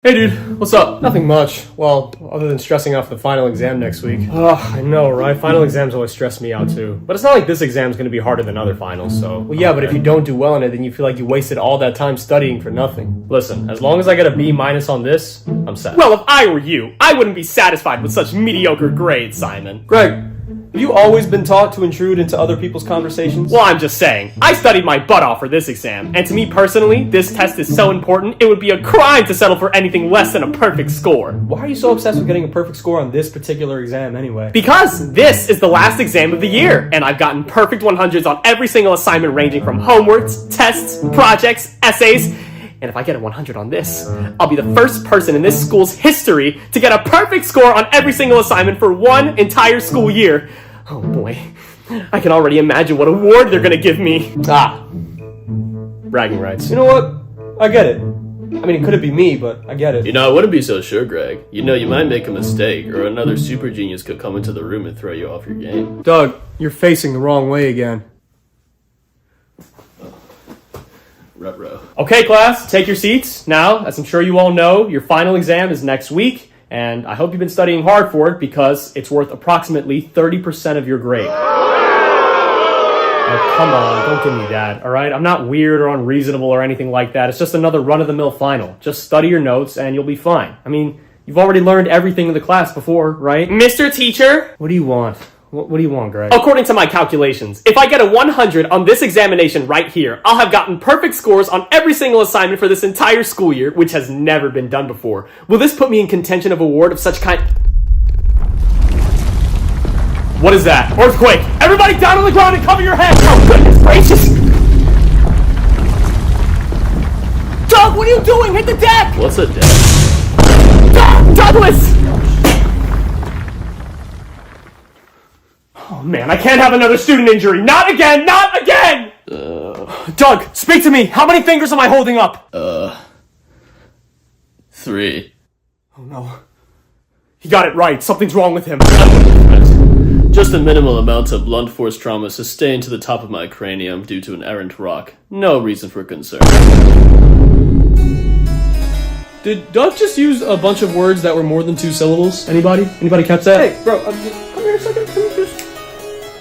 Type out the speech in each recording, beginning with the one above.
Hey dude, what's up? Nothing much. Well, other than stressing out for the final exam next week. I know, right? Final exams always stress me out too. But it's not like this exam's gonna be harder than other finals, so... Well, yeah, but if you don't do well in it, then you feel like you wasted all that time studying for nothing. Listen, as long as I get a B- on this, I'm set. Well, if I were you, I wouldn't be satisfied with such mediocre grades, Simon. Greg, have you always been taught to intrude into other people's conversations? Well, I'm just saying, I studied my butt off for this exam, and to me personally, this test is so important, it would be a crime to settle for anything less than a perfect score. Why are you so obsessed with getting a perfect score on this particular exam anyway? Because this is the last exam of the year, and I've gotten perfect 100s on every single assignment ranging from homeworks, tests, projects, essays, and if I get a 100 on this, I'll be the first person in this school's history to get a perfect score on every single assignment for one entire school year. Oh boy, I can already imagine what award they're gonna give me. Bragging rights. You know what? I get it. I mean, it couldn't be me, but I get it. You know, I wouldn't be so sure, Greg. You know, you might make a mistake, or another super genius could come into the room and throw you off your game. Doug, you're facing the wrong way again. Ruh-roh. Okay, class, take your seats. Now, as I'm sure you all know, your final exam is next week, and I hope you've been studying hard for it because it's worth approximately 30% of your grade. Oh, come on, don't give me that, alright? I'm not weird or unreasonable or anything like that. It's just another run-of-the-mill final. Just study your notes and you'll be fine. I mean, you've already learned everything in the class before, right? Mr. Teacher? What do you want? What do you want, Greg? According to my calculations, if I get a 100 on this examination right here, I'll have gotten perfect scores on every single assignment for this entire school year, which has never been done before. Will this put me in contention of award of such kind... What is that? Earthquake! Everybody down on the ground and cover your head! Oh, goodness gracious! Doug, what are you doing? Hit the deck! What's a deck? Douglas! Oh man, I can't have another student injury. Not again! Not again! Doug, speak to me. How many fingers am I holding up? 3. Oh no. He got it right. Something's wrong with him. Just a minimal amount of blunt force trauma sustained to the top of my cranium due to an errant rock. No reason for concern. Did Doug just use a bunch of words that were more than 2 syllables? Anybody? Anybody catch that? Hey, bro, come here a second. Can you just...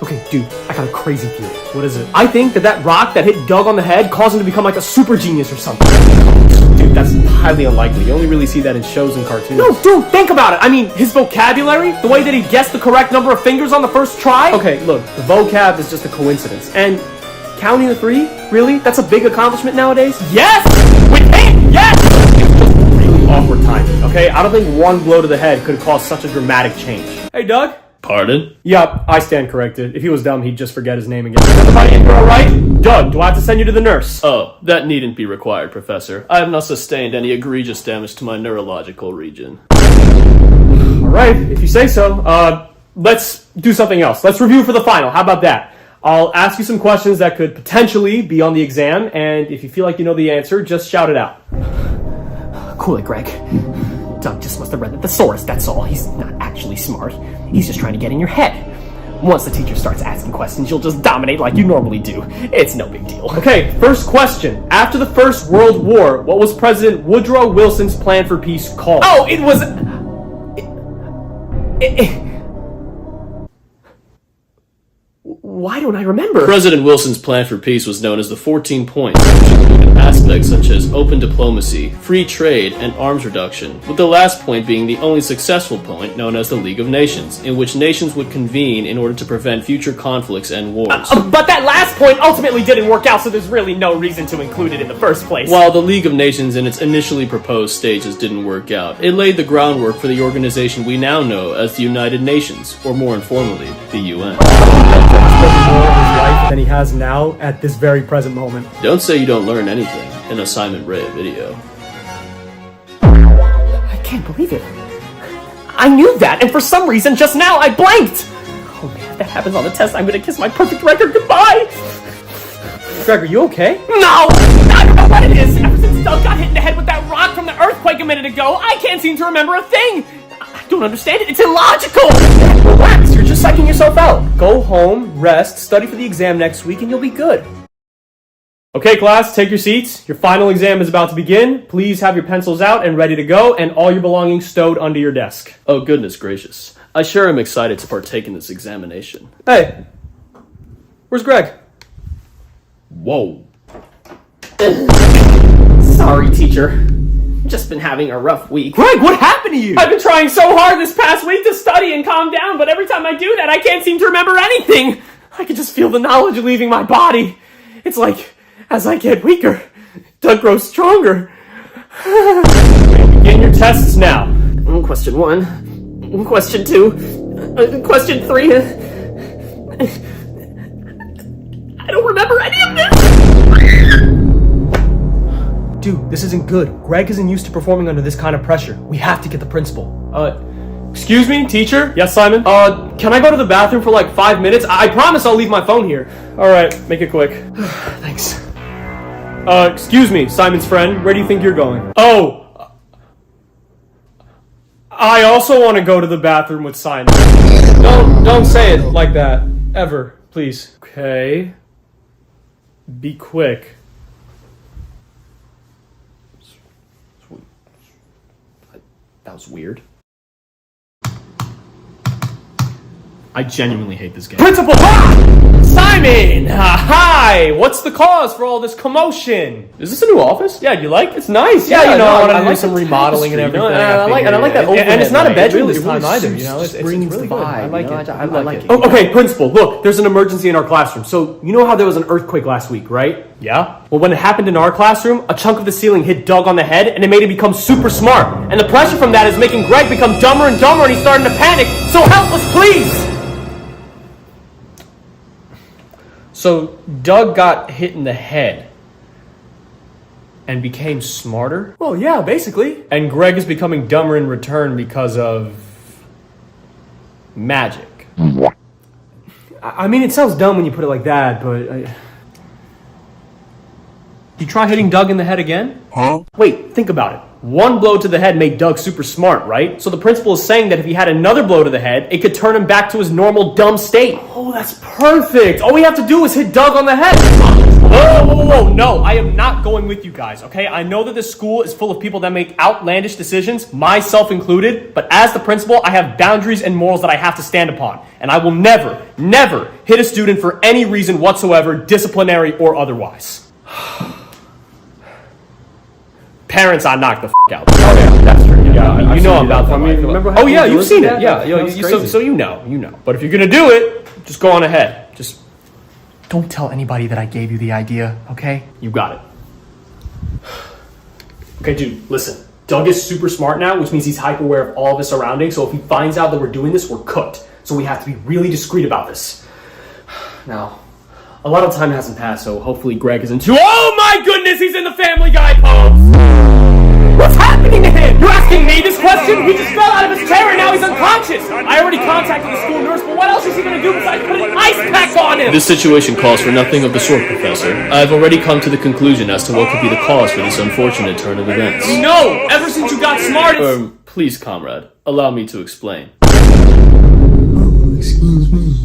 Okay, dude, I got a crazy theory. What is it? I think that rock that hit Doug on the head caused him to become like a super genius or something. Dude, that's highly unlikely. You only really see that in shows and cartoons. No, dude, think about it. I mean, his vocabulary, the way that he guessed the correct number of fingers on the first try. Okay, look, the vocab is just a coincidence. And counting to 3? Really? That's a big accomplishment nowadays? Yes! With him, yes! Really awkward timing, okay? I don't think one blow to the head could cause such a dramatic change. Hey, Doug? Pardon? Yup, I stand corrected. If he was dumb, he'd just forget his name again. Is everybody in here alright? Doug, do I have to send you to the nurse? Oh, that needn't be required, Professor. I have not sustained any egregious damage to my neurological region. Alright, if you say so. Let's do something else. Let's review for the final. How about that? I'll ask you some questions that could potentially be on the exam, and if you feel like you know the answer, just shout it out. Cool it, Greg. Doug just must have read the thesaurus, that's all. He's not actually smart. He's just trying to get in your head. Once the teacher starts asking questions, you'll just dominate like you normally do. It's no big deal. Okay, first question. After the First World War, what was President Woodrow Wilson's plan for peace called? Oh, it was... Why don't I remember? President Wilson's plan for peace was known as the 14 Points, which included aspects such as open diplomacy, free trade, and arms reduction, with the last point being the only successful point known as the League of Nations, in which nations would convene in order to prevent future conflicts and wars. But that last point ultimately didn't work out, so there's really no reason to include it in the first place. While the League of Nations in its initially proposed stages didn't work out, it laid the groundwork for the organization we now know as the United Nations, or more informally, the UN. More of his life than he has now at this very present moment. Don't say you don't learn anything in a Simon Ray video. I can't believe it. I knew that, and for some reason, just now, I blanked! Oh man, if that happens on the test, I'm gonna kiss my perfect record goodbye! Greg, are you okay? No! I don't know what it is! Ever since Doug got hit in the head with that rock from the earthquake a minute ago, I can't seem to remember a thing! I don't understand it, it's illogical! Relax, you're just psyching yourself out. Go home, rest, study for the exam next week, and you'll be good. Okay, class, take your seats. Your final exam is about to begin. Please have your pencils out and ready to go, and all your belongings stowed under your desk. Oh, goodness gracious. I sure am excited to partake in this examination. Hey, where's Greg? Whoa. Sorry, teacher. Just been having a rough week. Greg, what happened to you? I've been trying so hard this past week to study and calm down, but every time I do that, I can't seem to remember anything. I can just feel the knowledge leaving my body. It's like, as I get weaker, Doug grows stronger. Begin your tests now. Question 1. Question 2. Question 3. I don't remember any of this. Dude, this isn't good. Greg isn't used to performing under this kind of pressure. We have to get the principal. Excuse me, teacher? Yes, Simon? Can I go to the bathroom for like 5 minutes? I promise I'll leave my phone here. Alright, make it quick. Thanks. Excuse me, Simon's friend. Where do you think you're going? Oh! I also want to go to the bathroom with Simon. Don't say it like that. Ever, please. Okay. Be quick. That was weird. I genuinely hate this game. Principal! Simon! Hi! What's the cause for all this commotion? Is this a new office? Yeah, you like? It's nice. Yeah, no, I wanted I to do like some the remodeling and tapestry, everything. and I like that overhead And it's not a light. bedroom It this really time either. suits- You know, it's brings really the good. vibe, I like you know, it. I like it. Oh, okay, principal. Look, there's an emergency in our classroom. So you know how there was an earthquake last week, right? Yeah. Well, when it happened in our classroom, a chunk of the ceiling hit Doug on the head, and it made him become super smart. And the pressure from that is making Greg become dumber and dumber, and he's starting to panic. So help us, please! So Doug got hit in the head and became smarter? Well, yeah, basically. And Greg is becoming dumber in return because of magic. I mean, it sounds dumb when you put it like that, but... You try hitting Doug in the head again? Huh? Wait, think about it. One blow to the head made Doug super smart, right? So the principal is saying that if he had another blow to the head, it could turn him back to his normal dumb state. Oh, that's perfect. All we have to do is hit Doug on the head. Whoa, no, I am not going with you guys, okay? I know that this school is full of people that make outlandish decisions, myself included, but as the principal, I have boundaries and morals that I have to stand upon. And I will never, never hit a student for any reason whatsoever, disciplinary or otherwise. Parents, I knocked the out. Oh yeah, that's true. Yeah, you know about that. I mean, remember? Oh yeah, you've seen it. Yeah, so you know. But if you're gonna do it, just go on ahead. Just don't tell anybody that I gave you the idea. Okay? You got it. Okay, dude. Listen. Doug is super smart now, which means he's hyper aware of all of his surroundings. So if he finds out that we're doing this, we're cooked. So we have to be really discreet about this. Now, a lot of time hasn't passed, so hopefully Greg isn't too. Oh my goodness, he's in the Family Guy pose! What's happening to him? You're asking me this question? He just fell out of his chair and now he's unconscious. I already contacted the school nurse, but what else is he gonna do besides put an ice pack on him? This situation calls for nothing of the sort, Professor. I've already come to the conclusion as to what could be the cause for this unfortunate turn of events. No! Ever since you got smart, Please, comrade, allow me to explain. Excuse me.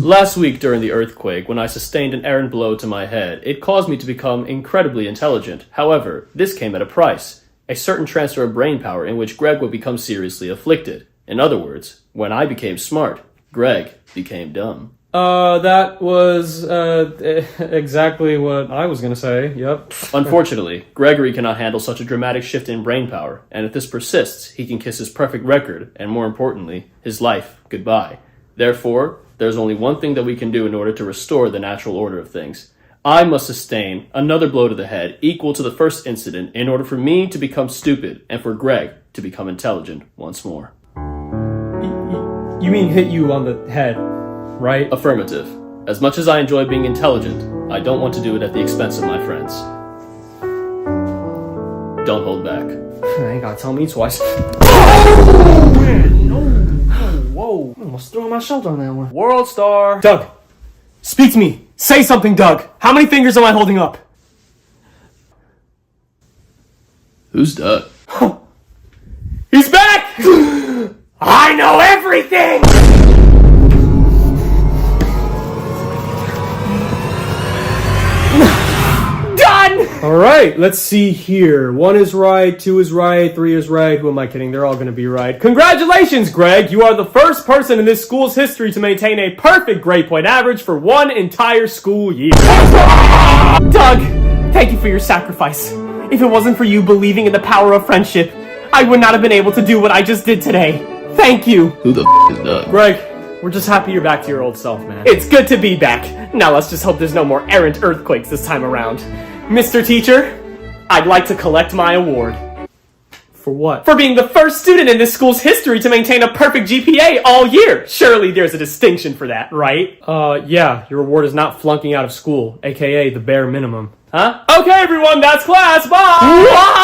Last week during the earthquake, when I sustained an errant blow to my head, it caused me to become incredibly intelligent. However, this came at a price. A certain transfer of brain power in which Greg would become seriously afflicted. In other words, when I became smart, Greg became dumb. That was, exactly what I was gonna say, yep. Unfortunately, Gregory cannot handle such a dramatic shift in brain power, and if this persists, he can kiss his perfect record, and more importantly, his life goodbye. Therefore, there's only one thing that we can do in order to restore the natural order of things. I must sustain another blow to the head equal to the first incident in order for me to become stupid and for Greg to become intelligent once more. You mean hit you on the head, right? Affirmative. As much as I enjoy being intelligent, I don't want to do it at the expense of my friends. Don't hold back. I ain't gotta tell me twice. Oh, man, no. Whoa. I almost threw my shoulder on that one. World star. Doug, speak to me. Say something, Doug. How many fingers am I holding up? Who's Doug? He's back! I know everything! Great, let's see here. 1 is right, 2 is right, 3 is right. Who am I kidding? They're all gonna be right. Congratulations, Greg! You are the first person in this school's history to maintain a perfect grade point average for 1 entire school year. Doug, thank you for your sacrifice. If it wasn't for you believing in the power of friendship, I would not have been able to do what I just did today. Thank you. Who the is Doug? Greg, we're just happy you're back to your old self, man. It's good to be back. Now let's just hope there's no more errant earthquakes this time around. Mr. Teacher, I'd like to collect my award. For what? For being the first student in this school's history to maintain a perfect GPA all year. Surely there's a distinction for that, right? Yeah, your reward is not flunking out of school, aka the bare minimum. Huh? Okay, everyone, that's class. Bye! What?